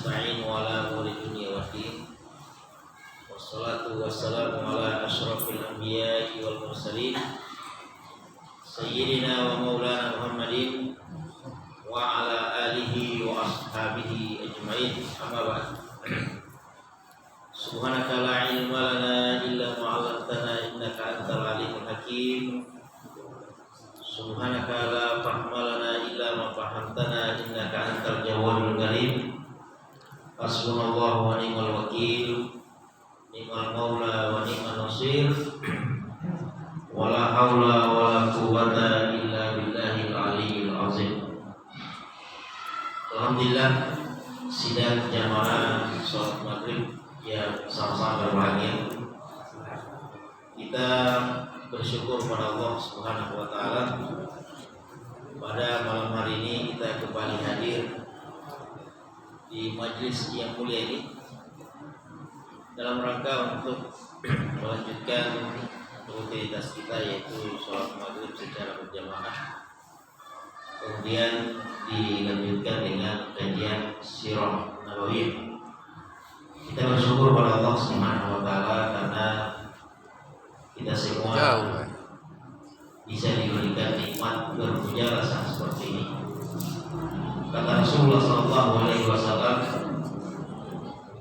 nasta'in wa ala umuri dunya waddin. Wassalatu wassalamu ala asyrafil anbiya'i wal mursalin sayyidina wa maulana Muhammadin wa ala alihi wa ashabihi ajma'in. Amma ba'd. Subhanaka la ilma lana illa ma 'allamtana innaka antal alimul hakim. Subhanaka la fahma lana illa ma fahamtana innaka antal jawwadul karim. Hasbunallahu wa ni'mal wakil, ni'mal maula wa ni'mal nasir. Wala haula wala quwwata illa billahil aliyyil azim. Alhamdulillah, sidang jamaah salat maghrib yang sama-sama berbahagia. Kita bersyukur pada Allah Subhanahu wa taala. Pada malam hari ini kita kembali hadir di majlis yang mulia ini dalam rangka untuk melanjutkan rutinitas kita, yaitu sholat maghrib secara berjamaah. Kemudian dilanjutkan dengan kajian sirah nabawiyah. Kita bersyukur pada Allah Subhanahu wa taala karena kita semua bisa diberikan nikmat bermujarasah seperti ini. Kata Rasulullah sallallahu alaihi wasallam,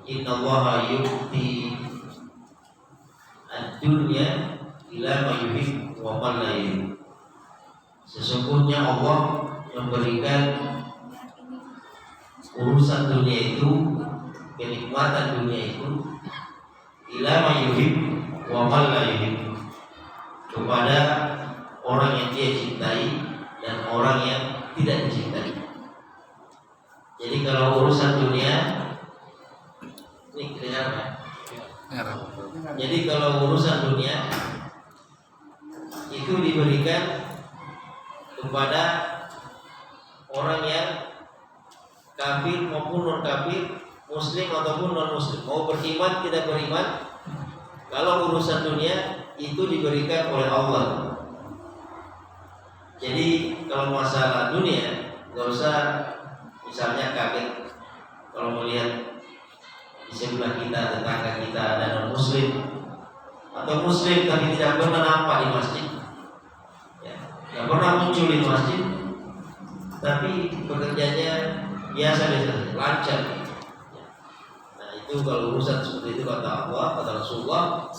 "Innallaha yu'ti ad-dunya ila ma yuhibbu wa man la yuhibbu." Sesungguhnya Allah memberikan urusan dunia itu, kenikmatan dunia itu, ila ma yuhibbu wa man la yuhibbu, kepada orang yang dia cintai dan orang yang tidak dicintai. Jadi kalau urusan dunia ini kelihatan. Jadi kalau urusan dunia itu diberikan kepada orang yang kafir maupun non kafir, muslim ataupun non muslim, mau beriman tidak beriman. Kalau urusan dunia itu diberikan oleh Allah. Jadi kalau masalah dunia nggak usah misalnya kaget kalau melihat di sebelah kita, tetangga kita ada non muslim atau muslim tapi tidak pernah nampak di masjid, ya, tidak pernah muncul di masjid, tapi pekerjaannya biasa-biasa, lancar. Nah itu kalau urusan seperti itu kata Allah, kata Rasulullah,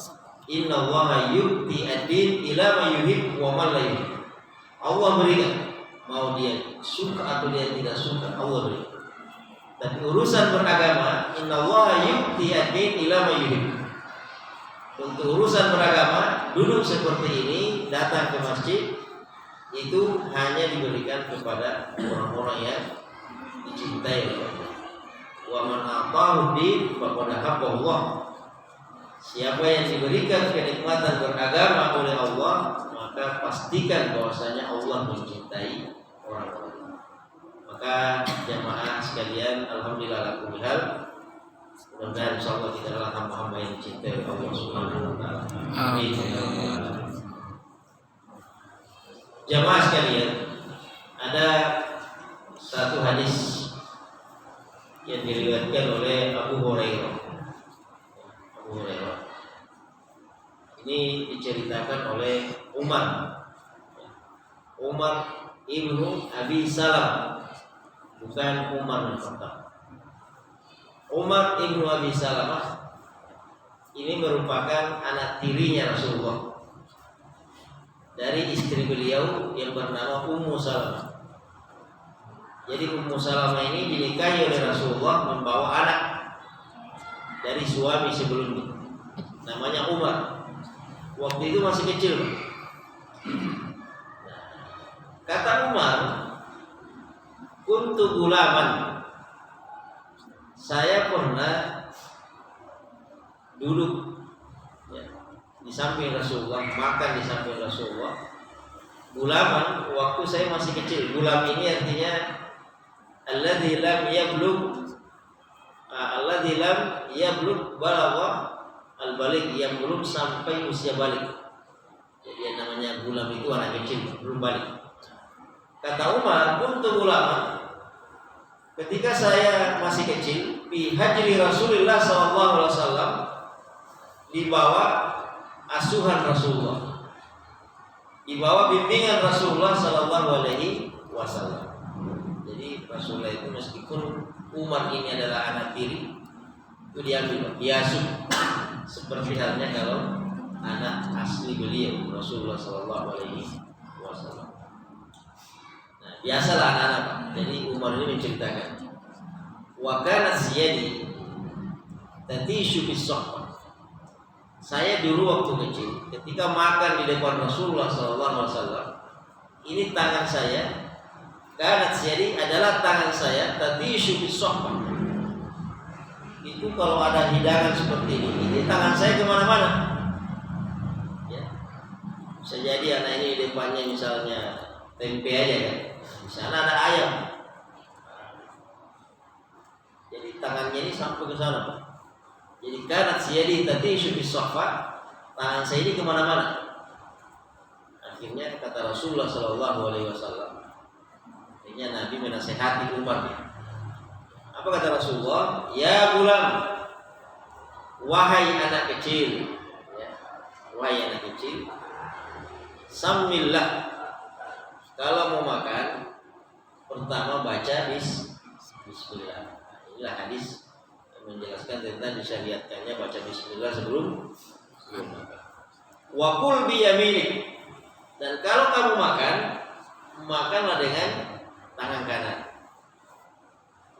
"Innallaha yu'ti ad-din ila ma yuhibbu wa man la yuhibbu." Allah berikan, mau dia suka atau dia tidak suka, Allah berikan. Tapi urusan beragama, innallaha yu'ti ad-din ila ma yuhibbu. Untuk urusan beragama, duduk seperti ini, datang ke masjid, itu hanya diberikan kepada orang-orang yang dicintai oleh Allah. Wa man ata'u din faqad habba Allah. Siapa yang diberikan kenikmatan beragama oleh Allah, maka pastikan bahwasanya Allah mencintai orang-orang. Maka jamaah sekalian, alhamdulillah ala kulli hal, mudah-mudahan insyaallah kita adalah hamba-hamba yang dicintai oleh Allah Subhanahu wa taala. Amin. Jamaah sekalian, ada satu hadis yang diriwayatkan oleh Abu Hurairah. Abu Hurairah ini diceritakan oleh Umar ibnu Abi Salam, bukan Umar bin Khattab. Umar ibnu Abi Salamah ini merupakan anak tirinya Rasulullah dari istri beliau yang bernama Ummu Salamah. Jadi Ummu Salamah ini dinikahi oleh Rasulullah membawa anak dari suami sebelumnya, namanya Umar. Waktu itu masih kecil. Kata Umar, kuntu gulaman, saya pernah duduk ya, di samping Rasulullah, makan di samping Rasulullah. Gulaman, waktu saya masih kecil. Gulam ini artinya alladzi lam yablugh balagha al-balik, yang belum sampai usia balik. Jadi yang namanya gulam itu anak kecil, belum balik. Kata Umar, kuntu gulaman, ketika saya masih kecil, fi hajri Rasulullah sallallahu alaihi wasallam, di bawah asuhan Rasulullah, di bawah bimbingan Rasulullah sallallahu alaihi wasallam. Jadi Rasulullah itu meskipun Umar ini adalah anak tiri, itu diambil, diasuh seperti halnya kalau anak asli beliau Rasulullah sallallahu alaihi wasallam. Nah, biasalah anak-anak. Jadi Umar ini menceritakan, wa kanat siyadi tatishu bis-sohbah. Saya dulu waktu kecil ketika makan di depan Rasulullah sallallahu alaihi wasallam, ini tangan saya, kanat siyadi adalah tangan saya, tatishu bis-sohbah. Itu kalau ada hidangan seperti ini tangan saya kemana-mana. Ya. Bisa jadi anak ini di depannya misalnya tempe aja kan, di sana ada ayam. Jadi tangannya ini sampai ke sana, Pak. Jadi kanat siyadi tatishu bis-sohbah, tangan saya ini kemana-mana. Akhirnya kata Rasulullah sallallahu alaihi wasallam, akhirnya Nabi menasihati Umar. Apa kata Rasulullah? Ya gulam, wahai anak kecil, ya, wahai anak kecil, samillah. Kalau mau makan, pertama baca bismillah. Inilah hadis yang menjelaskan tentang disyariatkannya baca bismillah sebelum makan. Wa kul bi yaminik. Dan kalau kamu makan, makanlah dengan tangan kanan.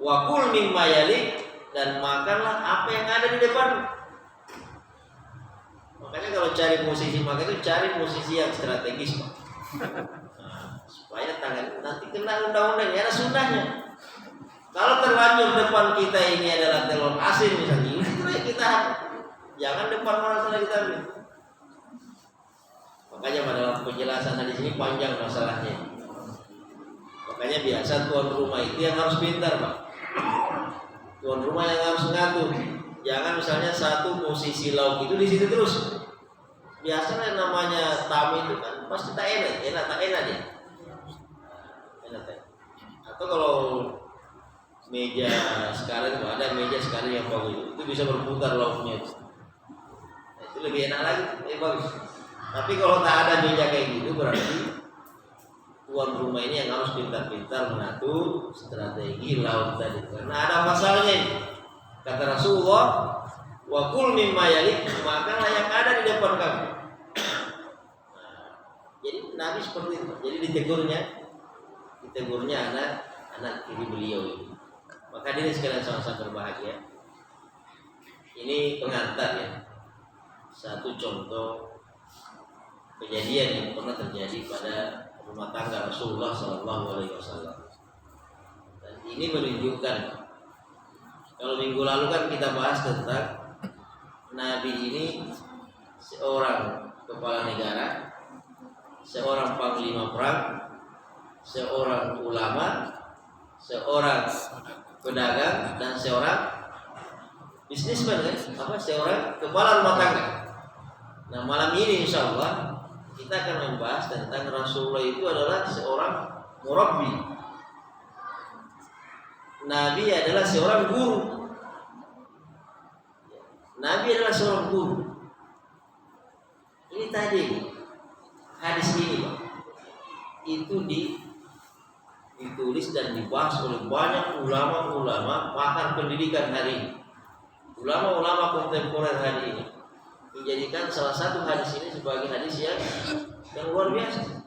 Wa kul mimma yalik, dan makanlah apa yang ada di depan. Makanya kalau cari posisi makan itu cari posisi yang strategis, Pak. Nah, supaya tangan nanti kena undang-undang, ya ada sunnahnya. Kalau terlanjur depan kita ini adalah telur asin misalnya, itu kita jangan depan orang salah kita ambil. Makanya pada penjelasan di sini panjang masalahnya. Makanya biasa tuan rumah itu yang harus pintar, Pak. Tuan rumah yang harus ngatur. Jangan misalnya satu posisi lauk itu di situ terus. Biasanya namanya tamu itu kan pasti tak enak dia. Enak. Atau kalau meja sekarang ada meja sekarang yang bagus itu bisa berputar lauknya itu. Nah, itu lebih enak lagi, lebih bagus. Tapi kalau tak ada meja kayak gitu berarti tuan rumah ini yang harus pintar-pintar mengatur strategi laut tadi. Karena ada masalahnya. Kata Rasulullah, wa kul mimma yalik, makanlah yang ada di depan kamu. Nah, jadi Nabi seperti itu. Jadi ditegurnya anak tiri beliau ini. Maka ini sekalian sama-sama berbahagia. Ini pengantar ya. Satu contoh kejadian yang pernah terjadi pada rumah tangga Rasulullah sallallahu alaihi wasallam. Dan ini menunjukkan, kalau minggu lalu kan kita bahas tentang Nabi ini seorang kepala negara, seorang panglima perang, seorang ulama, seorang pedagang, dan seorang bisnismen kan? Seorang kepala rumah tangga. Nah malam ini insya Allah kita akan membahas tentang Rasulullah itu adalah seorang murabbi. Nabi adalah seorang guru. Nabi adalah seorang guru. Ini tadi hadis ini, Pak, itu ditulis dan dibahas oleh banyak ulama-ulama pakar pendidikan hari ini. Ulama-ulama kontemporer hari ini menjadikan salah satu hadis ini sebagai hadis yang luar biasa.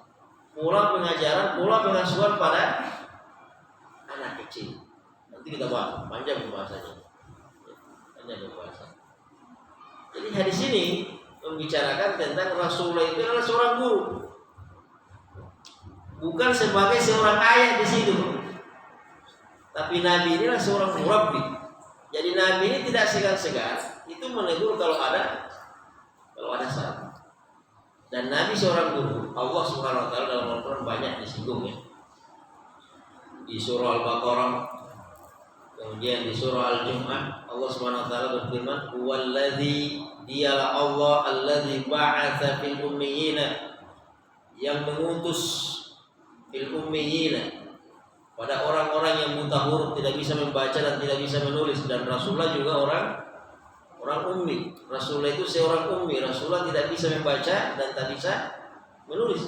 Pola pengajaran, pola pengasuhan pada anak kecil. Nanti kita bahas, panjang pembahasannya. Jadi hadis ini membicarakan tentang Rasulullah itu adalah seorang guru, bukan sebagai seorang ayah di situ, tapi Nabi ini adalah seorang murabbi. Jadi Nabi ini tidak segan-segan itu menegur kalau ada salah. Dan Nabi seorang guru. Allah Subhanahu wa taala dalam Al-Qur'an banyak disinggung ya. Di surah Al-Baqarah, kemudian di surah Al-Jumu'ah, Allah Subhanahu wa taala berfirman, "Huwallazi", dialah Allah allazi ba'atsa fil ummiyina, yang mengutus fil ummiyina, pada orang-orang yang buta huruf, tidak bisa membaca dan tidak bisa menulis. Dan Rasulullah juga orang ummi. Rasulullah itu seorang ummi. Rasulullah tidak bisa membaca dan tak bisa menulis.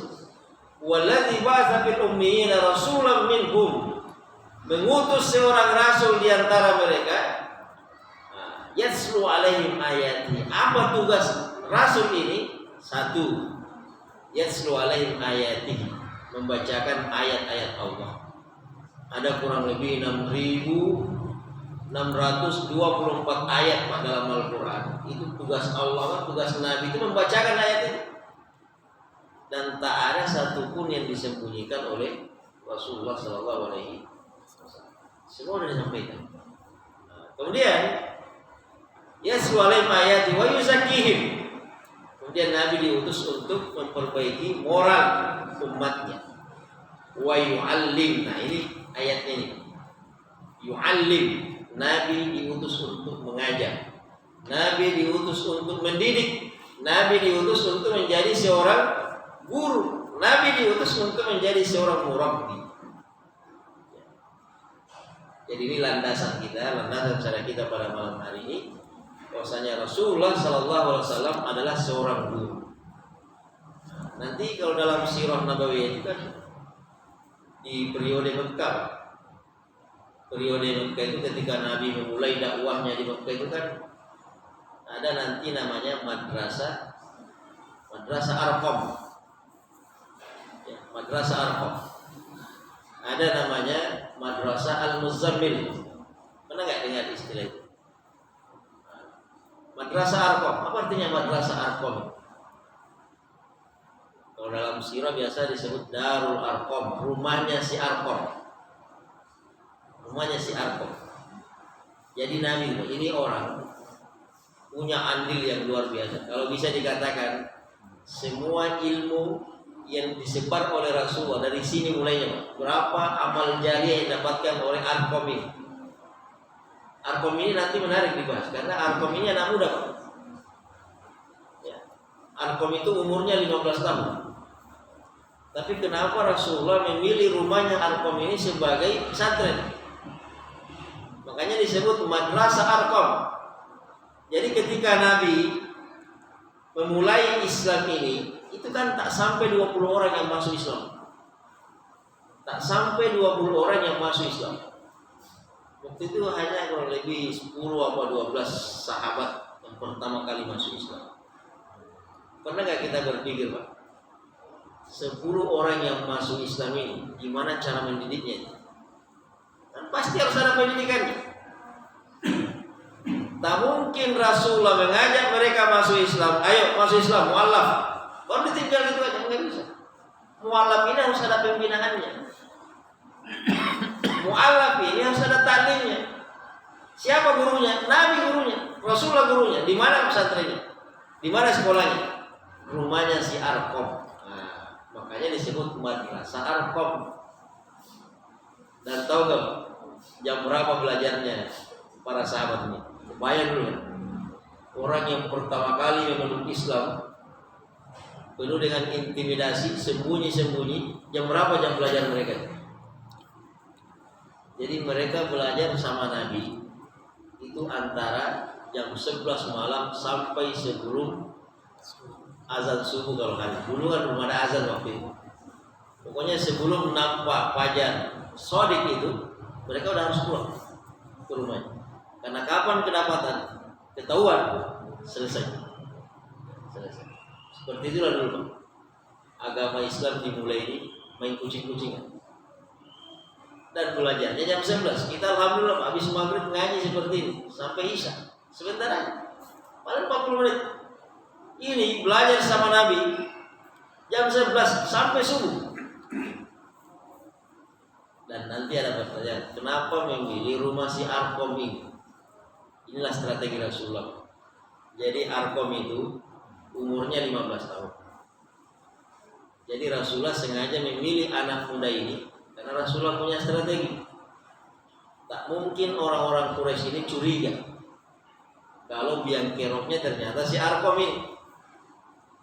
Walladzi ba'atsa fil ummiyina rasulan minhum, mengutus seorang rasul di antara mereka, yatslu alaihim ayati. Apa tugas rasul ini? Satu, yatslu alaihim ayati, membacakan ayat-ayat Allah. Ada kurang lebih 6.624 ayat dalam Al-Quran. Itu tugas Allah, tugas Nabi itu membacakan ayat itu. Dan tak ada satupun yang disembunyikan oleh Rasulullah SAW. Semua sudah disampaikan. Kemudian yaslu alaihim ayati wa yuzakkihim. Kemudian Nabi diutus untuk memperbaiki moral umatnya. Wa yu'allim. Nah, ini ayatnya ini. Yu'allim. Nabi diutus untuk mengajar. Nabi diutus untuk mendidik. Nabi diutus untuk menjadi seorang guru. Nabi diutus untuk menjadi seorang murabbi. Jadi ini landasan kita, landasan cara kita pada malam hari ini. Bahwasanya Rasulullah SAW adalah seorang guru. Nanti kalau dalam sirah Nabawiyah itu kan di periode Mekah. Periode Mekah itu ketika Nabi memulai dakwahnya di Mekah itu kan ada nanti namanya madrasah Arqam. Ya, madrasah Arqam. Ada namanya madrasah Al-Muzammil. Pernah nggak dengar istilah itu? Madrasah Arqam. Apa artinya madrasah Arqam? Kalau dalam sirah biasa disebut Darul Arqam, rumahnya si Arqam. Rumahnya si Arqam. Jadi Nabi ini orang punya andil yang luar biasa. Kalau bisa dikatakan semua ilmu yang disebar oleh Rasulullah dari sini mulainya. Berapa amal jariah yang didapatkan oleh Arqam ini? Arqam ini nanti menarik dibahas karena Arqam ini anak muda, Pak. Ya. Arqam itu umurnya 15 tahun. Tapi kenapa Rasulullah memilih rumahnya Arqam ini sebagai pesantren? Makanya disebut madrasah Arqam. Jadi ketika Nabi memulai Islam ini, itu kan tak sampai 20 orang yang masuk Islam. Tak sampai 20 orang yang masuk Islam. Waktu itu hanya kurang lebih 10 atau 12 sahabat yang pertama kali masuk Islam. Pernah gak kita berpikir, Pak? 10 orang yang masuk Islam ini, gimana cara mendidiknya? Kan pasti harus ada pendidikannya. Tak mungkin Rasulullah mengajak mereka masuk Islam. Ayo masuk Islam, mu'alaf. Kalau ditinggal itu aja, nggak bisa. Mu'alaf ini harus ada pembinaannya. Mu'alaf ini harus ada taklimnya. Siapa gurunya? Nabi gurunya, Rasulullah gurunya. Di mana pesantrennya? Di mana sekolahnya? Rumahnya si Arqam. Nah, makanya disebut madrasah Arqam. Dan tahu nggak jam berapa belajarnya para sahabat ini? Bayang dulu ya. Orang yang pertama kali memeluk Islam penuh dengan intimidasi, sembunyi-sembunyi. Jam berapa jam belajar mereka? Jadi mereka belajar sama Nabi itu antara jam 11 malam sampai sebelum azan subuh kalau hari. Dulu kan belum ada azan waktu itu. Pokoknya sebelum nampak fajar sodik itu mereka udah harus pulang ke rumahnya. Karena kapan kedapatan ketahuan selesai. Seperti itulah dulu, Pak. Agama Islam dimulai ini main kucing-kucingan. Dan belajarnya jam 11. Kita alhamdulillah habis maghrib ngaji seperti ini sampai isya. Sebentar aja. Paling 40 menit. Ini belajar sama Nabi jam 11 sampai subuh. Dan nanti ada pertanyaan, kenapa memilih rumah si Arqam ini? Inilah strategi Rasulullah. Jadi Arqam itu umurnya 15 tahun. Jadi Rasulullah sengaja memilih anak muda ini karena Rasulullah punya strategi. Tak mungkin orang-orang Quraisy ini curiga kalau biang keroknya ternyata si Arqam ini.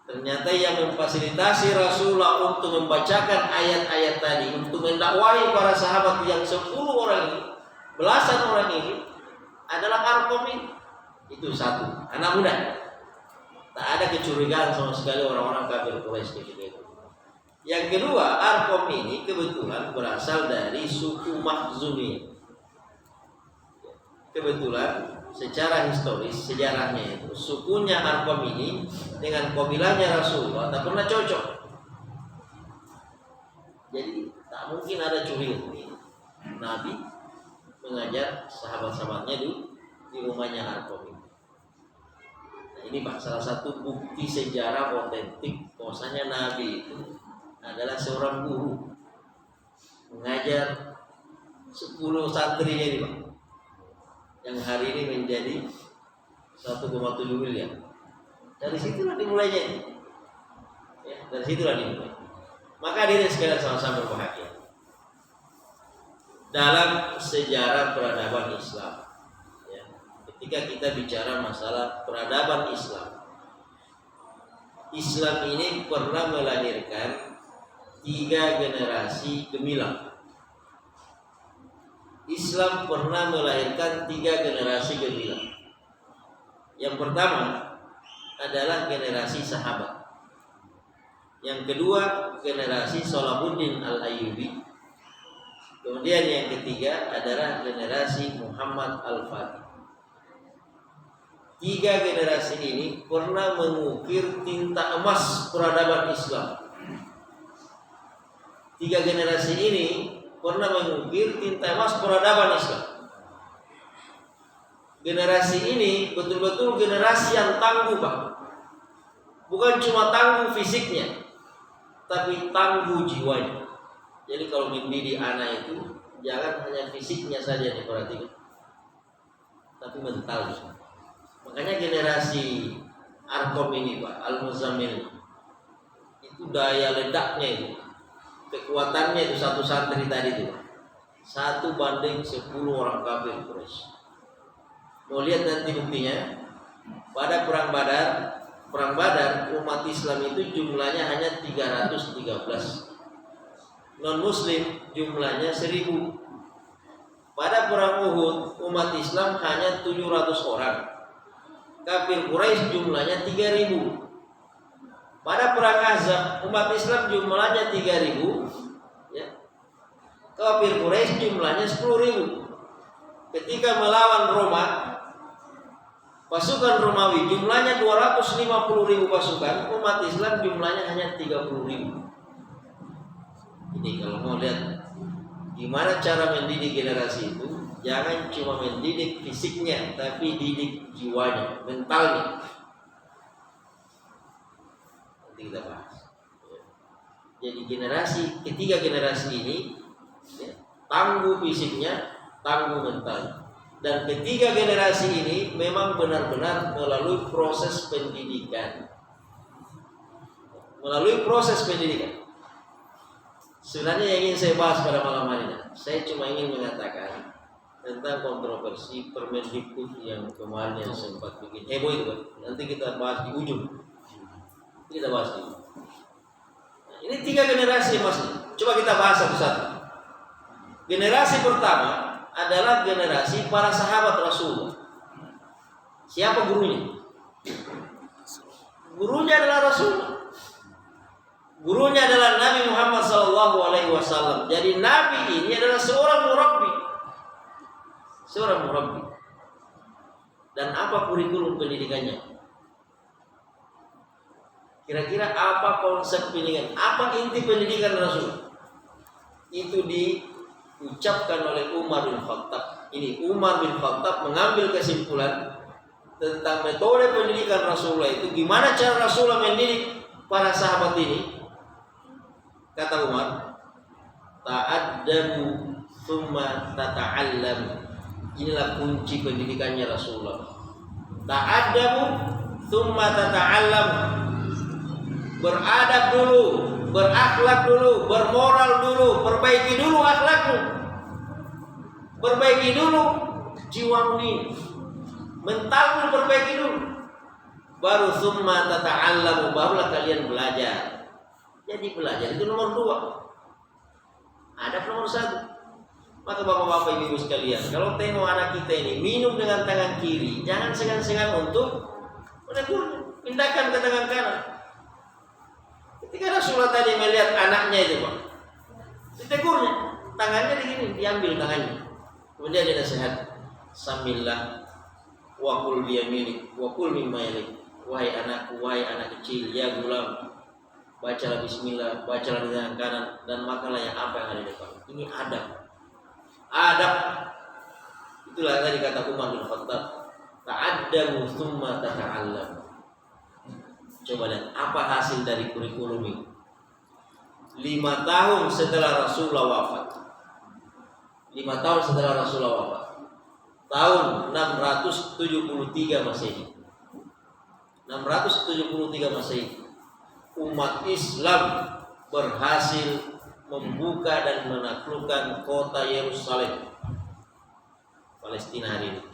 Ternyata yang memfasilitasi Rasulullah untuk membacakan ayat-ayat tadi, untuk mendakwahi para sahabat yang 10 orang ini, belasan orang ini adalah Arqam ini. Itu satu, anak muda. Tak ada kecurigaan sama sekali orang-orang kafir Quraisy ketika itu. Yang kedua, Arqam ini kebetulan berasal dari suku Makhzumiyah. Kebetulan secara historis, sejarahnya itu sukunya Arqam ini dengan kabilahnya Rasulullah tak pernah cocok. Jadi tak mungkin ada curiga. Nabi mengajar sahabat-sahabatnya di rumahnya Arqam ini. Nah, ini Pak, salah satu bukti sejarah otentik bahwasanya Nabi itu adalah seorang guru, mengajar 10 santrinya ini Pak, yang hari ini menjadi 1,7 miliar. Dari situlah dimulainya. Ya, dari situlah dimulai. Maka diri sekalian sama-sama berbahagia. Dalam sejarah peradaban Islam, ya, ketika kita bicara masalah peradaban Islam, Islam ini pernah melahirkan 3 generasi gemilang. Islam pernah melahirkan 3 generasi gemilang. Yang pertama adalah generasi sahabat. Yang kedua generasi Salahuddin Al-Ayyubi. Kemudian yang ketiga adalah generasi Muhammad Al-Fatih. 3 generasi ini pernah mengukir tinta emas peradaban Islam. 3 generasi ini pernah mengukir tinta emas peradaban Islam. Generasi ini betul-betul generasi yang tangguh Pak. Bukan cuma tangguh fisiknya, tapi tangguh jiwanya. Jadi kalau mendidik anak itu jangan hanya fisiknya saja diperhatikan, tapi mentalnya. Makanya generasi Arqam ini Pak, Al-Muzammil, itu daya ledaknya itu, kekuatannya itu satu santri tadi itu 1 banding 10 orang kafir Quraisy. Mau lihat nanti buktinya. Pada perang Badar umat Islam itu jumlahnya hanya 313. Non muslim jumlahnya 1000. Pada perang Uhud umat Islam hanya 700 orang. Kafir Quraisy jumlahnya 3000. Pada perang Ahzab umat Islam jumlahnya 3000, ya. Kafir Quraisy jumlahnya 10.000. Ketika melawan Roma, pasukan Romawi jumlahnya 250.000 pasukan, umat Islam jumlahnya hanya 30.000. Ini kalau mau lihat gimana cara mendidik generasi itu, jangan cuma mendidik fisiknya, tapi didik jiwanya, mentalnya. Kita bahas. Jadi ketiga generasi ini, ya, tangguh fisiknya, tangguh mental. Dan ketiga generasi ini memang benar-benar melalui proses pendidikan. Sebenarnya yang ingin saya bahas pada malam hari ini, saya cuma ingin mengatakan tentang kontroversi Permendikbud yang kemarin yang sempat bikin heboh itu. Nanti kita bahas di ujung. Kita bahas ini. Ini 3 generasi Mas. Coba kita bahas satu-satu. Generasi pertama adalah generasi para sahabat Rasulullah. Siapa gurunya? Gurunya adalah Rasulullah. Gurunya adalah Nabi Muhammad SAW. Jadi Nabi ini adalah seorang murabbi. Dan apa kurikulum pendidikannya? Kira-kira apa konsep pendidikan? Apa inti pendidikan Rasul? Itu diucapkan oleh Umar bin Khattab. Ini Umar bin Khattab mengambil kesimpulan tentang metode pendidikan Rasulullah itu. Gimana cara Rasulullah mendidik para sahabat ini? Kata Umar, ta'addabu thumma tata'allam. Inilah kunci pendidikannya Rasulullah. Ta'addabu thumma tata'allam. Beradab dulu, berakhlak dulu, bermoral dulu, perbaiki dulu akhlakmu, perbaiki dulu jiwamu ini, mentalmu perbaiki dulu. baru summa tata'allamu, barulah kalian belajar. Jadi belajar itu nomor 2. Adab nomor 1. Maka bapak-bapak ibu sekalian, kalau tengok anak kita ini minum dengan tangan kiri, jangan segan-segan untuk menegurnya, pindahkan ke tangan kanan. Ketika Rasulullah tadi melihat anaknya itu, Pak, ditegurnya, tangannya begini, diambil tangannya. Kemudian dia nasihat, samillah wa kul biyaminik wa kul mimma yalik. Wahai anakku, wahai anak kecil, ya gulam, bacalah bismillah, bacalah di tangan kanan, dan makanlah yang apa yang ada di depan. Ini adab. Adab. Itulah tadi kata Umar bin Khattab, ta'addabu tsumma tata'allam. Coba lihat apa hasil dari kurikulum ini. 5 tahun setelah Rasulullah wafat. 5 tahun setelah Rasulullah wafat. Tahun 673 Masehi. 673 Masehi. Umat Islam berhasil membuka dan menaklukkan kota Yerusalem, Palestina hari ini.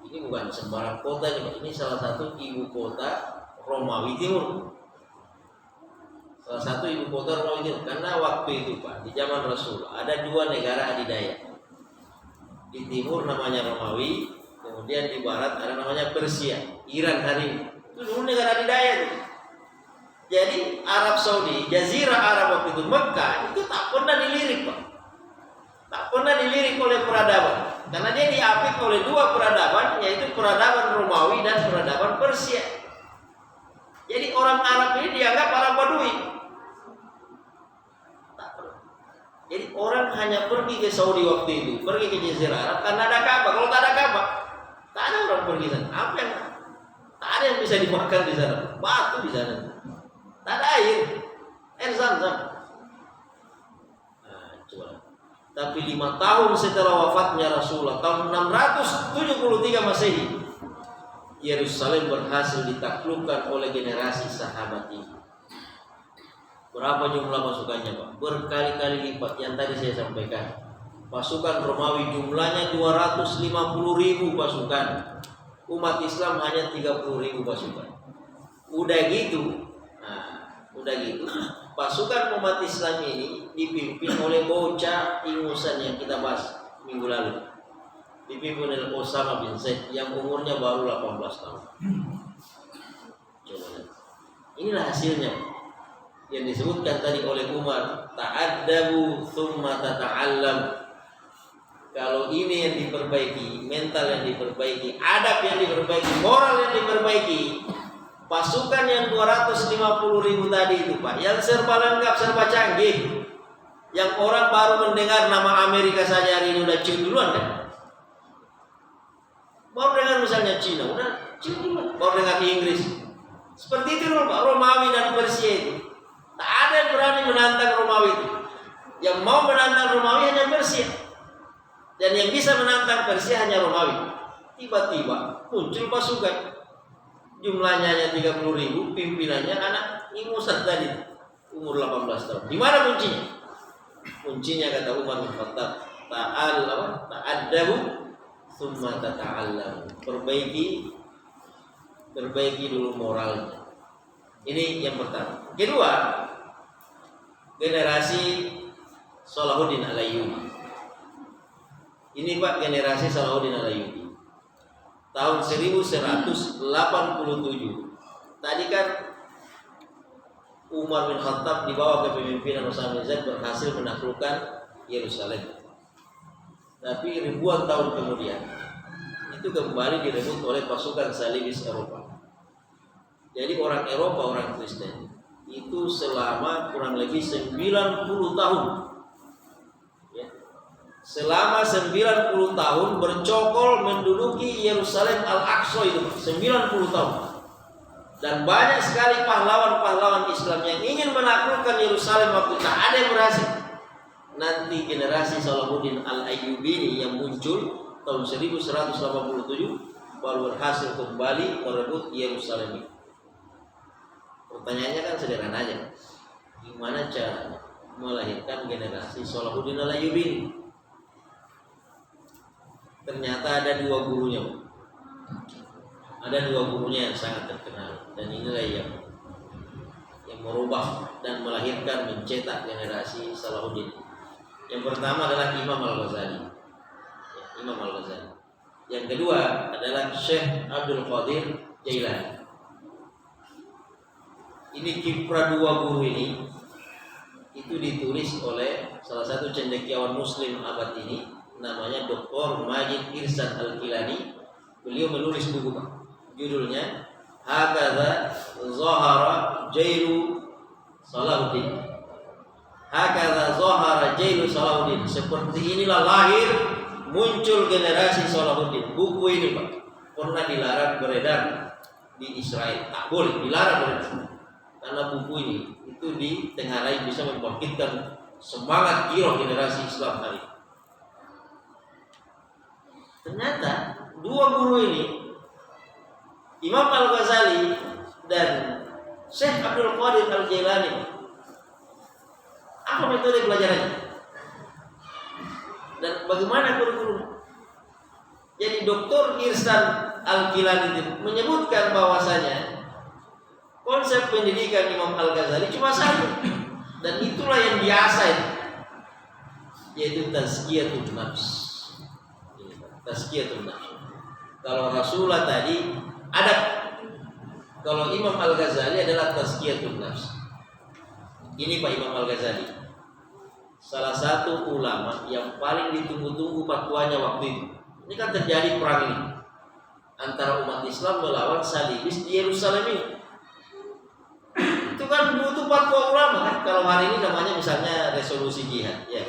Ini bukan sembarang kota, ini salah satu ibu kota Romawi Timur. Salah satu ibu kota Romawi Timur, karena waktu itu Pak, di zaman Rasul ada 2 negara adidaya. Di timur namanya Romawi, kemudian di barat ada namanya Persia, Iran hari ini. Itu dulu negara adidaya itu. Jadi Arab Saudi, Jazirah Arab waktu itu, Mekah itu tak pernah dilirik, Pak. Tak pernah dilirik oleh peradaban, karena dia diapit oleh 2 peradaban, yaitu peradaban Romawi dan peradaban Persia. Jadi orang Arab ini dianggap Arab Badui. Tak pernah. Jadi orang hanya pergi ke Saudi waktu itu, pergi ke Jazirah Arab karena ada Ka'bah. Kalau tak ada Ka'bah, tak ada orang pergi sana. Apa yang tak ada yang bisa dimakan di sana, batu di sana. Tak ada air Zam-Zam. Nah, coba. Tapi 5 tahun setelah wafatnya Rasulullah, tahun 673 Masehi, Yerusalem berhasil ditaklukkan oleh generasi sahabat ini. Berapa jumlah pasukannya, Pak? Berkali-kali lipat yang tadi saya sampaikan. Pasukan Romawi jumlahnya 250.000 pasukan. Umat Islam hanya 30.000 pasukan. Udah gitu, pasukan umat Islam ini dipimpin oleh bocah ingusan yang kita bahas minggu lalu. Dipimpin oleh Osama bin Zaid yang umurnya baru 18 tahun. Coba lihat. Inilah hasilnya yang disebutkan tadi oleh Umar, ta'addabu tsumma tata'allam. Kalau ini yang diperbaiki, mental yang diperbaiki, adab yang diperbaiki, moral yang diperbaiki, pasukan yang 250.000 tadi itu, Pak, yang serba lengkap, serba canggih, yang orang baru mendengar nama Amerika saja hari ini udah cium duluan kan? Baru dengar misalnya Cina, udah cium duluan. Baru dengar Inggris. Seperti itu loh Pak, Romawi dan Persia itu. Tak ada yang berani menantang Romawi itu. Yang mau menantang Romawi hanya Persia. Dan yang bisa menantang Persia hanya Romawi. Tiba-tiba muncul pasukan. Jumlahnya hanya 30.000, pimpinannya anak ingusan tadi, umur 18 tahun. Di mana kuncinya? Kuncinya kata Umar bin Khattab, ta'addabu tsumma tata'allam. Perbaiki dulu moralnya. Ini yang pertama. Kedua, generasi Salahuddin Al-Ayyubi. Ini Pak, generasi Salahuddin Al-Ayyubi. Tahun 1187. Tadi kan Umar bin Khattab di bawah kepemimpinan Osama bin Zaid berhasil menaklukkan Yerusalem. Tapi ribuan tahun kemudian itu kembali direbut oleh pasukan salibis Eropa. Jadi orang Eropa, orang Kristen itu selama kurang lebih 90 tahun, ya, selama 90 tahun bercokol menduduki Yerusalem Al-Aqsa itu 90 tahun. Dan banyak sekali pahlawan-pahlawan Islam yang ingin menaklukkan Yerusalem waktu tak ada yang berhasil. Nanti generasi Salahuddin Al-Ayyubi yang muncul tahun 1187 baru berhasil kembali merebut Yerusalem itu. Pertanyaannya kan sederhana aja. Gimana caranya melahirkan generasi Salahuddin Al-Ayyubi? Ternyata ada 2 gurunya. Ada dua gurunya yang sangat terkenal, dan inilah yang merubah dan melahirkan, mencetak generasi Salahuddin. Yang pertama adalah Imam Al-Ghazali. Imam Al-Ghazali. Yang kedua adalah Syekh Abdul Qadir Jailani. Ini kiprah dua guru ini itu ditulis oleh salah satu cendekiawan Muslim abad ini, namanya Dr. Majid Irsyad Al-Kilani. Beliau menulis buku, Pak. Judulnya Hakadha Zahara Jailu Salahuddin. Hakadha Zahara Jailu Salahuddin. Seperti inilah lahir muncul generasi Salahuddin. Buku ini, Pak, pernah dilarang beredar di Israel. Tak boleh dilarang beredar. Karena buku ini itu ditengarai bisa membangkitkan semangat giroh generasi Islam hari ini. Ternyata dua guru ini, Imam Al-Ghazali dan Syekh Abdul Qadir Al-Jailani, apa metode pelajarannya? Dan bagaimana kurikulum? Jadi Dr. Irsyad Al-Kilani menyebutkan bahwasanya konsep pendidikan Imam Al-Ghazali cuma satu, dan itulah yang biasa, yaitu tazkiyatun nafs. Tazkiyatun nafs. Kalau Rasulullah tadi adab, kalau Imam Al-Ghazali adalah tazkiyatun nafs. Ini Pak Imam Al-Ghazali, salah satu ulama yang paling ditunggu-tunggu fatwanya waktu itu. Ini kan terjadi perang ini antara umat Islam melawan Salibis di Yerusalem ini. Itu kan butuh fatwa ulama kan. Kalau hari ini namanya misalnya resolusi jihad, ya.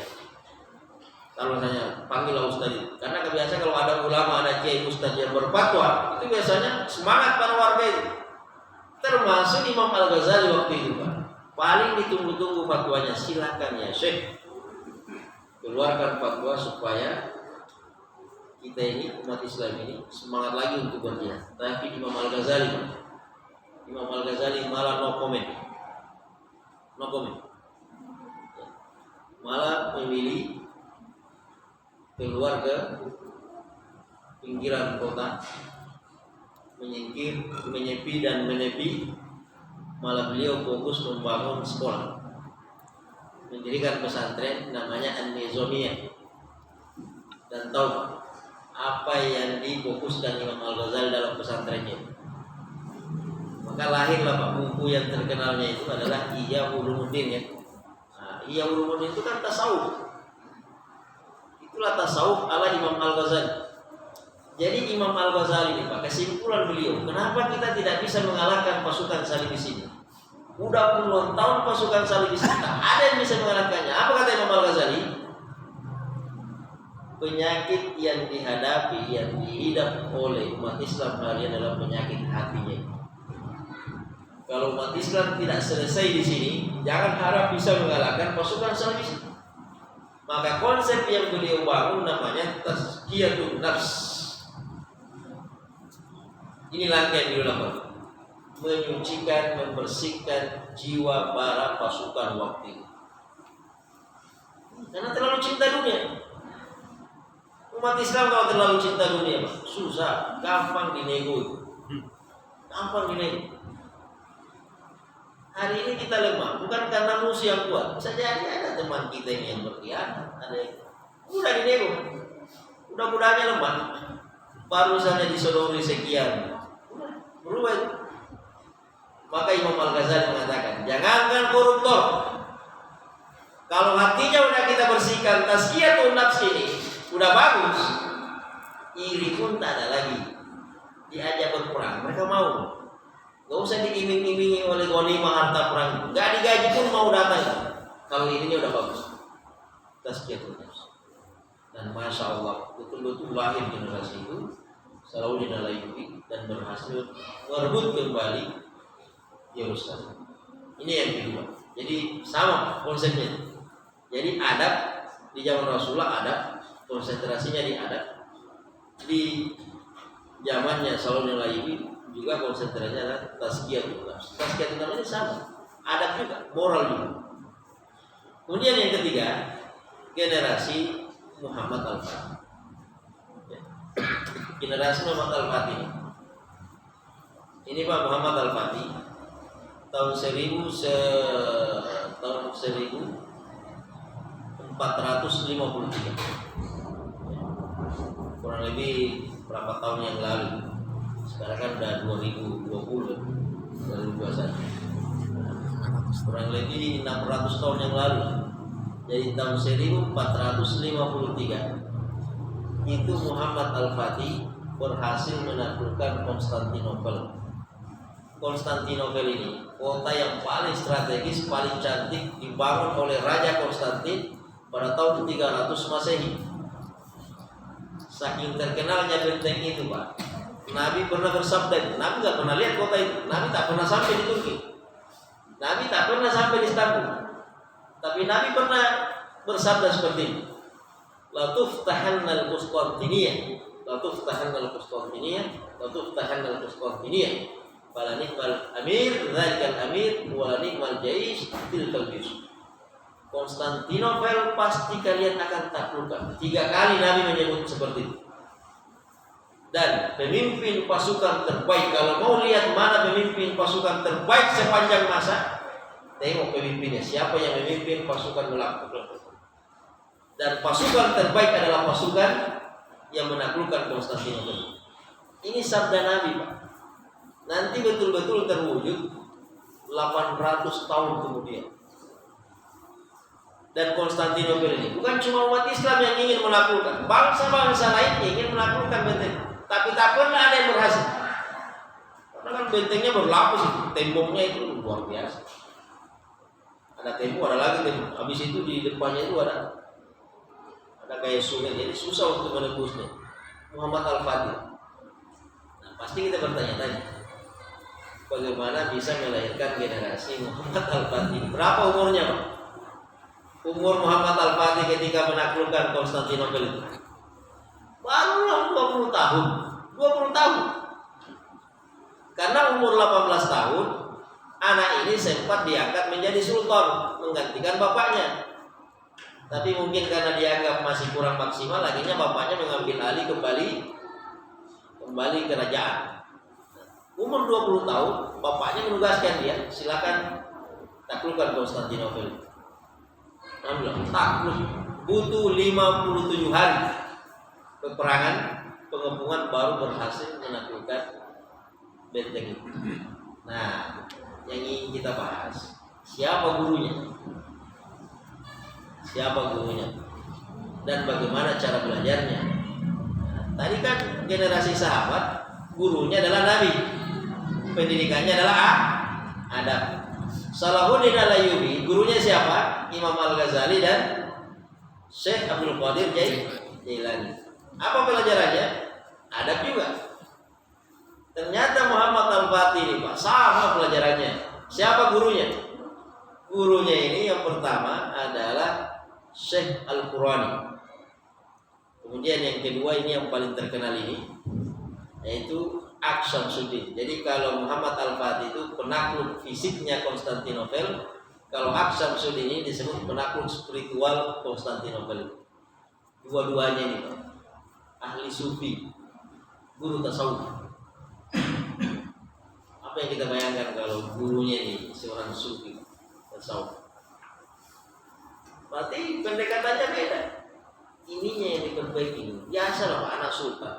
Kalau misalnya panggil ustaz itu, karena kebiasaan kalau ada ulama, ada kiai ustaz yang berfatwa, itu biasanya semangat para warga itu. Termasuk Imam Al-Ghazali waktu itu, Pak. Paling ditunggu-tunggu fatwanya, silakan ya Syekh, keluarkan fatwa supaya kita ini umat Islam ini semangat lagi untuk berjihad. Tapi Imam Al-Ghazali, Pak, Imam Al-Ghazali malah no comment, malah memilih keluar ke pinggiran kota, menyingkir, menyepi dan menepi. Malah beliau fokus membangun sekolah, mendirikan pesantren namanya An-Nizamiyah. Dan tahu apa yang difokuskan Imam Al-Ghazali dalam pesantrennya? Maka lahirlah Pak buku yang terkenalnya itu adalah Ihya Ulumuddin, ya. Nah, Ihya Ulumuddin itu kan tasawuf. Itulah tasawuf ala Imam Al-Ghazali. Jadi Imam Al-Ghazali ini, Pak, kesimpulan beliau, kenapa kita tidak bisa mengalahkan pasukan Salibis ini? Udah puluhan tahun pasukan Salibis ini tak ada yang bisa mengalahkannya. Apa kata Imam Al-Ghazali? Penyakit yang dihadapi, yang dihidap oleh umat Islam hari ini adalah penyakit hatinya. Kalau umat Islam tidak selesai di sini, jangan harap bisa mengalahkan pasukan Salibis. Maka konsep yang beliau bangun namanya tazkiyatun nafs. Ini langkah yang beliau lakukan, menyucikan, membersihkan jiwa para pasukan waktu itu. Karena terlalu cinta dunia. Umat Islam kalau terlalu cinta dunia, susah, gampang dinego. Gampang dinego. Hari ini kita lemah, bukan karena musuh yang kuat. Bisa jadi ada teman kita yang berkhianat, ada yang udah dinego, mudah-mudahannya lemah. Baru misalnya disodori sekian, berubah itu. Maka Imam Al-Ghazali mengatakan, jangankan koruptor, kalau hatinya udah kita bersihkan, tazkiyatun nafs ini udah bagus, iri pun tak ada lagi. Diajak berperang, mereka mau. Gak usah diiming-imingi oleh ghanimah harta perang, gak digaji pun mau datang. Kalau ininya udah bagus, tazkiyatun nafs. Dan masya Allah, betul-betul lahir generasi itu Salahuddin Al-Ayyubi dan berhasil merebut kembali Yerusalem. Ini yang kedua. Jadi sama konsepnya. Jadi adab di zaman Rasulullah, adab konsentrasinya di adab. Di zamannya Salahuddin Al-Ayyubi juga konsentrasinya adalah tazkiyatun nafs. Tazkiyatun nafs ini sama, adab juga, moral juga. Kemudian yang ketiga, generasi Muhammad Al-Fatih. Generasi Muhammad Al-Fatih ini Ini Pak Muhammad Al-Fatih tahun 1453, kurang lebih berapa tahun yang lalu. Sekarang kan udah 2020, 2021, kurang lebih 600 tahun yang lalu. Jadi tahun 1453 itu Muhammad Al-Fatih berhasil menaklukkan Konstantinopel. Konstantinopel ini kota yang paling strategis, paling cantik, dibangun oleh Raja Konstantin pada tahun 300 Masehi. Saking terkenalnya benteng itu, Pak, Nabi pernah bersabda, Nabi tak pernah lihat kota itu, Nabi tak pernah sampai di Turki, Nabi tak pernah sampai di Istanbul, tapi Nabi pernah bersabda seperti ini, La tuftahanna al-Qustantiniya, La tuftahanna al-Qustantiniya, La tuftahanna al-Qustantiniya, Fala nikmal amir, Zalikal amir, Wala nikmal jais, Tilkal jais. Konstantinopel pasti kalian akan taklukkan. 3 kali Nabi menyebut seperti itu. Dan pemimpin pasukan terbaik, kalau mau lihat mana pemimpin pasukan terbaik sepanjang masa, tengok pemimpinnya, siapa yang memimpin pasusan melakukan. Dan pasukan terbaik adalah pasukan yang menaklukkan Konstantinopel. Ini sabda Nabi, Pak. Nanti betul-betul terwujud 800 tahun kemudian. Dan Konstantinopel ini bukan cuma umat Islam yang ingin menaklukkan, bangsa-bangsa lain ingin menaklukkan benteng, tapi tak pernah ada yang berhasil. Karena kan bentengnya berlapis itu, temboknya itu luar biasa. Ada tembok, ada lagi tembok. Habis itu di depannya itu ada kayak sungai, jadi susah untuk menembusnya. Muhammad Al-Fatih. Nah, pasti kita bertanya-tanya, bagaimana bisa melahirkan generasi Muhammad Al-Fatih? Berapa umurnya, Pak? Umur Muhammad Al-Fatih ketika menaklukkan Konstantinopel itu barulah 20 tahun. 20 tahun. Karena umur 18 tahun, anak ini sempat diangkat menjadi sultan, menggantikan bapaknya. Tapi mungkin karena dianggap masih kurang maksimal, akhirnya bapaknya mengambil alih kembali kerajaan. Umur 20 tahun, bapaknya menugaskan dia, silakan taklukkan Konstantinopel. Alhamdulillah, takluk. Butuh 57 hari peperangan, pengepungan, baru berhasil menaklukkan benteng itu. Nah, yang ingin kita bahas, siapa gurunya? Siapa gurunya? Dan bagaimana cara belajarnya? Nah, tadi kan generasi sahabat, gurunya adalah Nabi, pendidikannya adalah adab. Salahuddin Al-Ayyubi, gurunya siapa? Imam Al-Ghazali dan Syekh Abdul Qadir Jailani. Apa pelajarannya? Adab juga. Ternyata Muhammad Al-Fatih ini, Pak, sama pelajarannya. Siapa gurunya? Gurunya ini yang pertama adalah Syekh Al-Qurani. Kemudian yang kedua ini yang paling terkenal ini, yaitu Aksyamsuddin. Jadi kalau Muhammad Al-Fatih itu penakluk fisiknya Konstantinopel, kalau Aksyamsuddin ini disebut penakluk spiritual Konstantinopel. Dua-duanya ini, Pak, ahli sufi, guru tasawuf. Apa yang kita bayangkan kalau gurunya ini seorang sufi tasawuf? Berarti pendekatannya beda. Ininya yang diperbaiki. Biasalah Pak, anak sultan.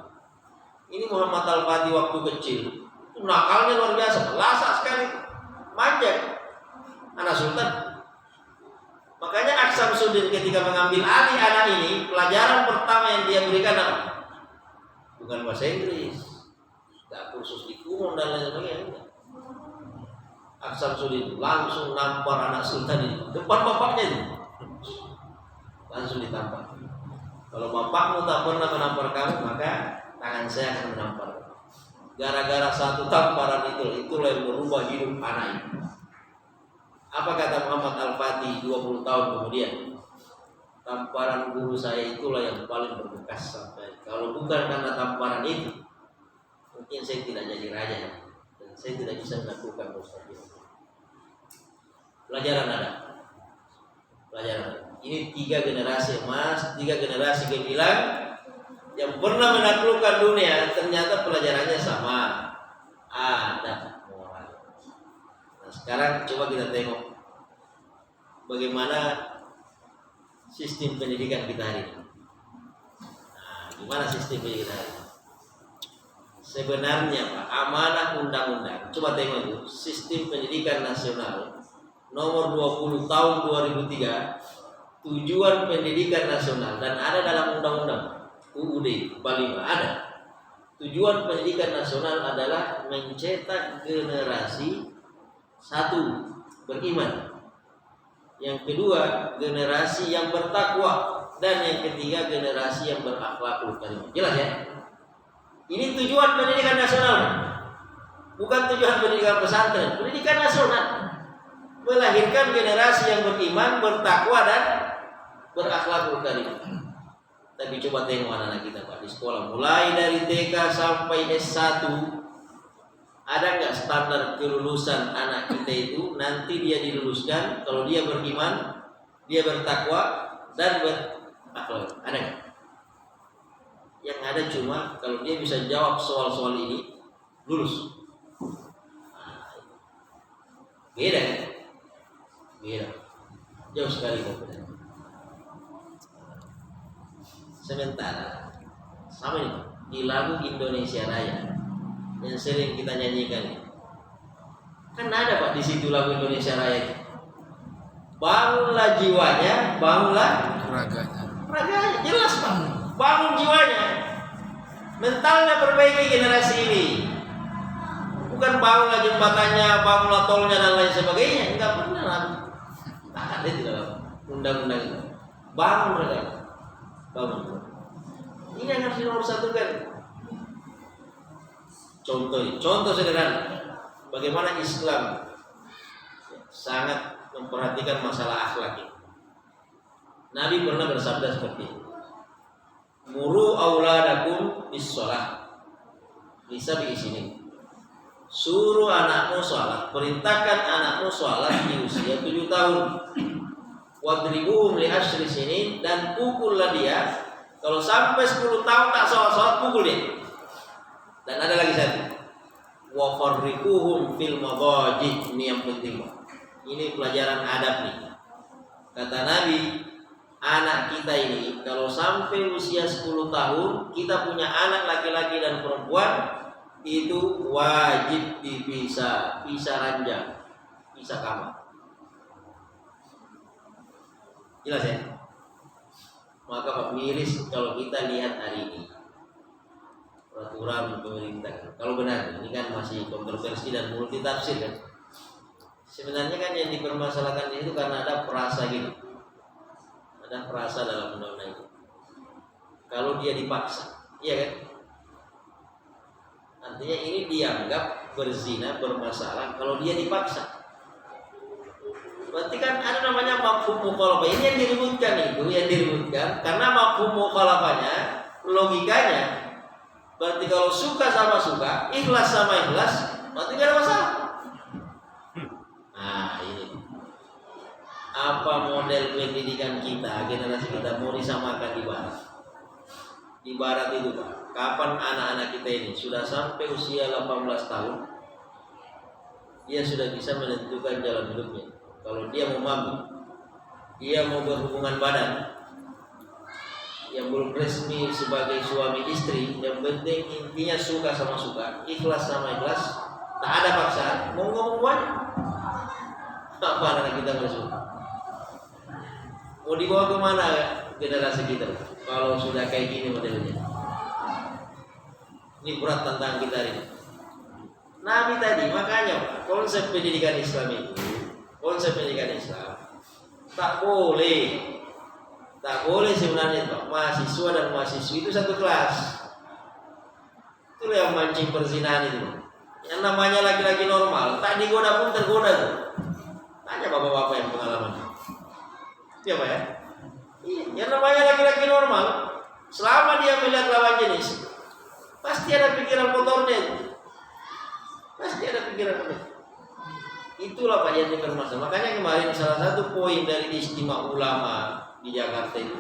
Ini Muhammad Al-Fatih waktu kecil itu nakalnya luar biasa, lasak sekali, manja, anak sultan. Makanya Aksyamsuddin ketika mengambil alih anak ini, pelajaran pertama yang dia berikan apa? Bukan bahasa Inggris, tak kursus di Kumon dan lain sebagainya. Aksyamsuddin langsung nampar anak sultan ini depan bapaknya itu, langsung ditampar. Kalau bapakmu tak pernah menampar kamu, maka tangan saya akan menampar. Gara-gara satu tamparan itulah yang merubah hidup anak ini. Apa kata Muhammad Al-Fatih 20 tahun kemudian? Tamparan guru saya itulah yang paling berbekas sampai. Kalau bukan karena tamparan itu, mungkin saya tidak jadi raja dan saya tidak bisa melakukan Konstantinopel. Pelajaran ada. Pelajaran. Ini 3 generasi emas, 3 generasi gemilang yang pernah menaklukkan dunia. Ternyata pelajarannya sama. adab moral. Nah, sekarang coba kita tengok bagaimana sistem pendidikan kita hari ini. Nah, gimana sistem pendidikan hari ini? Sebenarnya Pak, amanah undang-undang. Coba tengok itu, sistem pendidikan nasional nomor 20 tahun 2003, tujuan pendidikan nasional, dan ada dalam undang-undang UUD 45 ada. Tujuan pendidikan nasional adalah mencetak generasi satu beriman, yang kedua generasi yang bertakwa, dan yang ketiga generasi yang berakhlakul karimah. Jelas ya? Ini tujuan pendidikan nasional, bukan tujuan pendidikan pesantren. Pendidikan nasional melahirkan generasi yang beriman, bertakwa, dan berakhlakul karimah. Tapi coba tengok anak-anak kita Pak di sekolah, mulai dari TK sampai S1, ada nggak standar kelulusan anak kita itu? Nanti dia diluluskan kalau dia beriman, dia bertakwa, dan berakhlak. Ada nggak? Yang ada cuma kalau dia bisa jawab soal-soal ini, lulus. Beda kan? Beda. Jauh sekali berbeda. Sementara sama ini di lagu Indonesia Raya yang sering kita nyanyikan, kan ada Pak di situ lagu Indonesia Raya. Bangunlah jiwanya, bangunlah raganya. Raganya jelas Pak. Bangun jiwanya, mentalnya perbaiki generasi ini. Bukan bangunlah jembatannya, bangunlah tolnya dan lain sebagainya. Enggak benar. Tak ada di dalam undang-undang itu. Bangun mereka, bangun. Ini yang harus nomor satu kan. Contoh sederhana, bagaimana Islam sangat memperhatikan masalah akhlak ini. Nabi pernah bersabda seperti ini. Muru auladakum bis-shalah. Bisa di sini. Suruh anakmu salat, perintahkan anakmu salat di usia 7 tahun. Wadribuhum li asyri sinin, dan pukullah dia kalau sampai 10 tahun tak salat pukul dia. Dan ada lagi satu. Wa farriquhum fil madaji, ini yang penting. Ini pelajaran adab nih. Kata Nabi, anak kita ini kalau sampai usia 10 tahun, kita punya anak laki-laki dan perempuan, itu wajib dipisah, pisah ranjang, pisah kamar. Jelas ya? Maka Pak miris kalau kita lihat hari ini peraturan pemerintah. Kalau benar, ini kan masih kontroversi dan multi tafsir kan. Sebenarnya kan yang dipermasalahkan itu karena ada perasa gitu. Ada perasa dalam undang-undang itu. Kalau dia dipaksa, iya kan? Artinya ini dianggap berzina, bermasalah kalau dia dipaksa. Berarti kan ada namanya mafhum mukhalafah. Ini yang diributkan karena mafhum mukhalafahnya, logikanya berarti kalau suka sama suka, ikhlas sama ikhlas, berarti gak ada masalah. Nah ini apa model pendidikan kita, generasi kita mau disamakan di barat. Di barat itu Pak, kapan anak-anak kita ini sudah sampai usia 18 tahun, dia sudah bisa menentukan jalan hidupnya. Kalau dia mau mabuk, dia mau berhubungan badan, yang belum resmi sebagai suami istri, yang penting intinya suka sama suka, ikhlas sama ikhlas, tak ada paksaan, mau ngomong aja. Apa anak kita nggak suka? Mau dibawa kemana generasi kita kalau sudah kayak gini modelnya? Ini berat tentang kita ini. Nabi tadi makanya konsep pendidikan Islam itu, konsep pendidikan Islam tak boleh sebenarnya Pak, mahasiswa dan mahasiswi itu satu kelas. Itulah yang mancing perzinahan itu. Yang namanya laki-laki normal tak digoda pun tergoda tuh. Tanya bapak-bapak yang pengalaman. Siapa ya? Iya, yang namanya laki-laki normal, selama dia melihat lawan jenis, pasti ada pikiran kotornya itu. Pasti ada pikiran kotornya. Itulah Pak yang dipermasalahkan. Makanya kemarin salah satu poin dari Istimewa Ulama di Jakarta itu,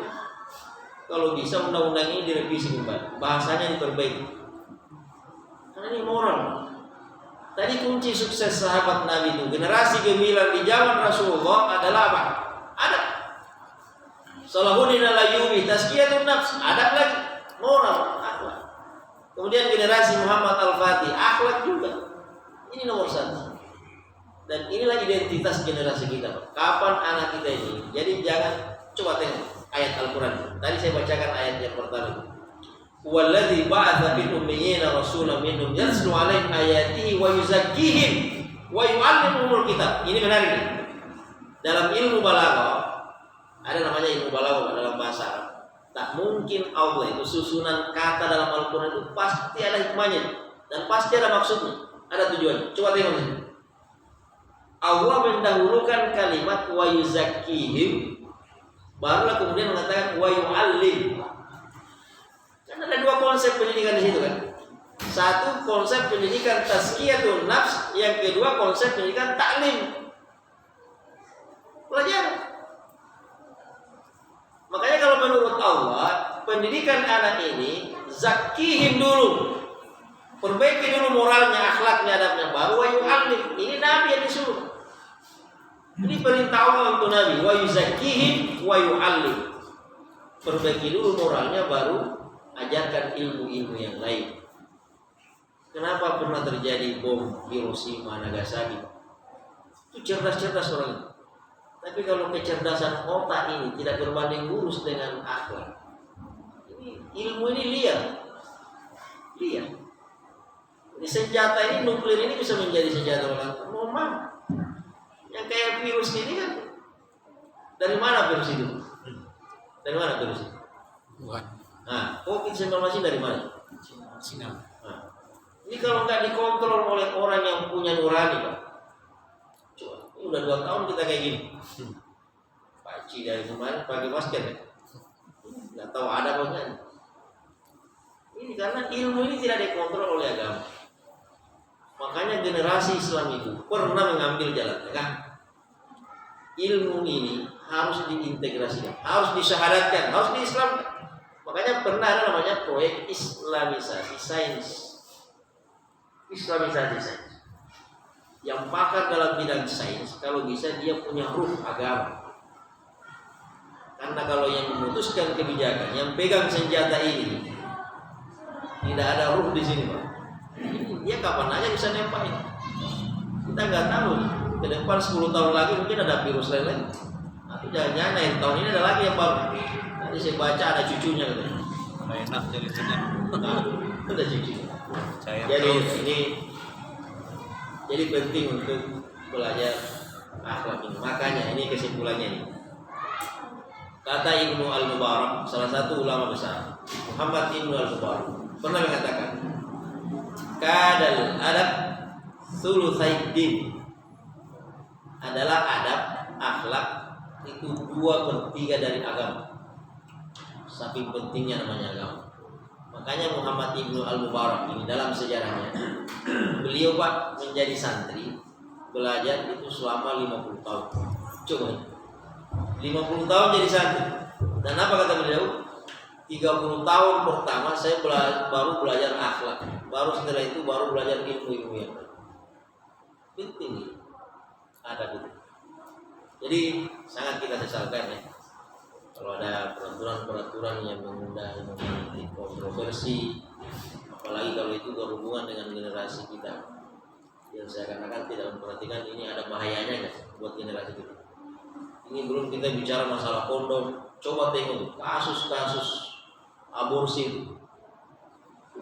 kalau bisa undang-undang ini direvisi kembali, bahasanya diperbaiki. Karena ini moral. Tadi kunci sukses sahabat Nabi itu, generasi gemilang di zaman Rasulullah adalah apa? Adab. Salahuddin al-Ayyubi, tazkiyatun nafs, adab lagi, moral, akhlak. Kemudian generasi Muhammad al-Fatih, akhlak juga. Ini nomor satu. Dan inilah identitas generasi kita. Kapan anak kita ini? Jadi jangan, coba tengok ayat Al-Quran. Tadi saya bacakan ayat yang pertama. Walladzi ba'atsa fil ummiyina rasulan minhum yatlu 'alaihim ayatihi wa yuzakkihim wa yu'allimuhumul kitab. Ini benar ini. Dalam ilmu balaghah ada namanya ilmu balaghah dalam bahasa Arab. Tak mungkin Allah itu susunan kata dalam Al-Qur'an itu pasti ada hikmahnya dan pasti ada maksudnya, ada tujuannya. Coba tengok di sini. Allah mendahulukan kalimat wa yuzakkihim, barulah kemudian mengatakan wa yu'allim. Kan ada dua konsep pendidikan di situ kan. Satu konsep pendidikan tazkiyatun nafs, yang kedua konsep pendidikan taklim. Pelajaran. Makanya kalau menurut Allah, pendidikan anak ini zakihim dulu. Perbaiki dulu moralnya, akhlaknya, adabnya, baru wa yu'allim. Ini Nabi yang disuruh. Ini perintah Allah untuk Nabi, wa yuzakkihim wa yu'allim. Perbaiki dulu moralnya, baru ajarkan ilmu-ilmu yang lain. Kenapa pernah terjadi bom Hiroshima, Nagasaki? Itu cerdas-cerdas orang itu. Tapi kalau kecerdasan otak ini tidak berbanding lurus dengan akhlak, ini ilmu ini liar. Ini senjata ini, nuklir ini bisa menjadi senjata orang normal. Yang kayak virus ini kan, dari mana virus itu? Dari mana virus itu? Nah, COVID-19 dari mana? Cina. Nah, ini kalau nggak dikontrol oleh orang yang punya nurani, Pak. Coba, ini udah 2 tahun kita kayak gini. Pak Ci dari kemarin pakai masker ya? Nggak tahu ada apa enggak. Ini karena ilmu ini tidak dikontrol oleh agama. Makanya generasi Islam itu pernah mengambil jalan tengah. Ilmu ini harus diintegrasikan, harus disyahadatkan, harus diislamkan. Makanya pernah ada namanya proyek Islamisasi sains. Islamisasi sains. Yang pakar dalam bidang sains, kalau bisa dia punya ruh agama. Karena kalau yang memutuskan kebijakan, yang pegang senjata ini, tidak ada ruh di sini, Pak. Dia kapan aja bisa nembak ini. Kita nggak tahu nih. Ke depan 10 tahun lagi mungkin ada virus lain. Atau jangan-jangan yang tahun ini ada lagi yang baru. Tadi saya baca ada cucunya katanya. Enak ceritanya. Ada cucunya. Jadi ini penting untuk belajar akhlak ini. Makanya ini kesimpulannya ini. Kata Ibnu Al-Mubarak, salah satu ulama besar, Muhammad Ibnu Al-Mubarak, pernah mengatakan, kadal adab thulutsaiddin, adalah adab, akhlak itu 2/3 dari agama. Saking pentingnya namanya agama. Makanya Muhammad Ibnu Al-Mubarak ini dalam sejarahnya, beliau Pak menjadi santri, belajar itu selama 50 tahun. Coba 50 tahun jadi santri. Dan apa kata beliau? 30 tahun pertama saya baru belajar akhlak. Baru setelah itu baru belajar ilmu-ilmu yang lain. Penting ada itu. Jadi sangat kita sesalkan ya, kalau ada peraturan-peraturan yang mengundang kontroversi, apalagi kalau itu berhubungan dengan generasi kita, yang seakan-akan tidak memperhatikan ini ada bahayanya nggak buat generasi kita. Ini belum kita bicara masalah kondom. Coba tengok kasus-kasus aborsi itu.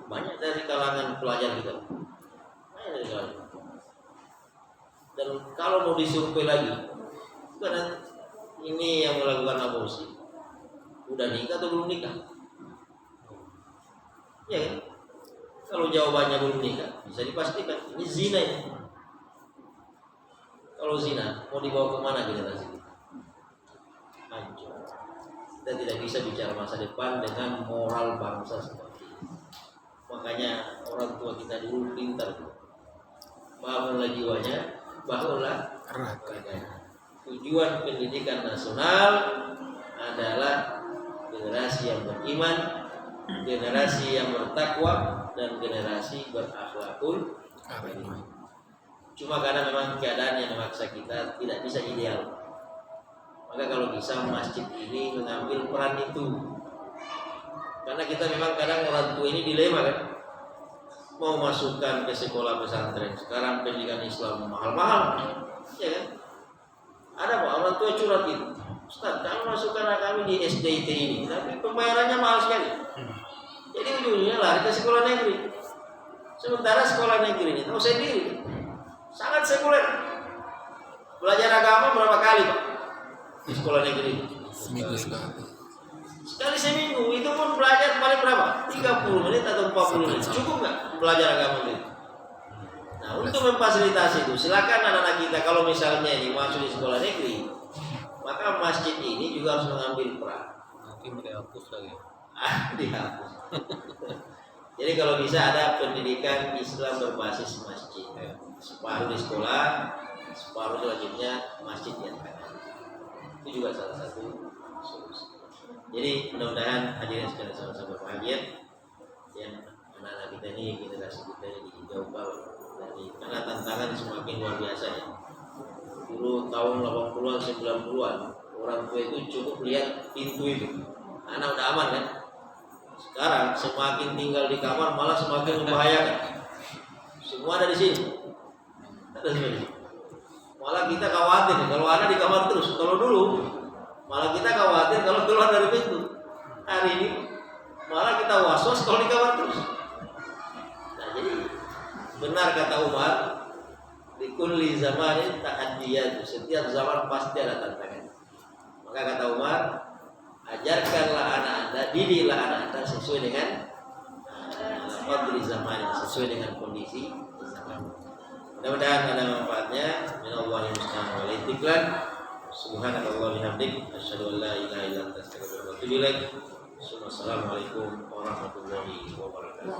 Banyak dari kalangan pelajar kita. Banyak dari kalangan. Dan kalau mau disurvei lagi, bukan ini yang melakukan aborsi udah nikah atau belum nikah? Ya kan? Kalau jawabannya belum nikah, bisa dipastikan ini zina ya. Kalau zina, mau dibawa kemana generasi kita? Hancur. Kita tidak bisa bicara masa depan dengan moral bangsa seperti ini. Makanya orang tua kita dulu pintar. Bangunlah jiwanya, bangunlah rakyatnya. Tujuan pendidikan nasional adalah generasi yang beriman, generasi yang bertakwa, dan generasi berakhlakul karimah. Cuma karena memang keadaan yang memaksa kita tidak bisa ideal. Maka kalau bisa masjid ini mengambil peran itu. Karena kita memang kadang orang tua ini dilema kan. Mau masukkan ke sekolah pesantren. Sekarang pendidikan Islam mahal-mahal. Ya kan? Ada Pak, orang tua curhat gitu. Ustaz, kami masukkan anak kami di SDIT ini, tapi pembayarannya mahal sekali. Jadi ujungnya lari ke sekolah negeri. Sementara sekolah negeri ini tahu sendiri, sangat sekuler. Belajar agama berapa kali Pak di sekolah negeri? Seminggu sekali. Sekali seminggu, itu pun belajar paling berapa? 30 menit atau 40 menit. Cukup nggak belajar agama itu? Nah, untuk memfasilitasi itu, silakan anak-anak kita kalau misalnya ini masuk di sekolah negeri, maka masjid ini juga harus mengambil peran. Nanti mau dihapus lagi. Dihapus. Jadi kalau bisa ada pendidikan Islam berbasis masjid. Separuh di sekolah, separuh selanjutnya masjid yang ada. Itu juga salah satu solusi. Jadi mudah-mudahan hadirin sekalian sama-sama bahagia. Yang anak-anak kita ini, generasi kita ini jauh bawah. Karena tantangan semakin luar biasa ya. Dulu tahun 80-an, 90-an orang tua itu cukup lihat pintu itu, anak udah aman kan. Sekarang semakin tinggal di kamar malah semakin membahayakan. Semua ada di sini. Ada semua. Malah kita khawatir kalau anak di kamar terus. Kalau dulu malah kita khawatir kalau keluar dari pintu. Hari ini malah kita was-was kalau di kamar terus. Nah, jadi benar kata Umar, di kulli zamanin tahaddiyat, setiap zaman pasti ada tantangan. Maka kata Umar, ajarkanlah anak Anda, didiklah anak Anda sesuai dengan qadri zaman, sesuai dengan kondisi zaman. Mudah-mudahan ada manfaatnya. Minallahi musta'an wal istiqlal. Subhanallah bihamdik, asyhadu an la ilaha illa anta astaghfiruka wa atubu ilaik. Assalamualaikum warahmatullahi wabarakatuh.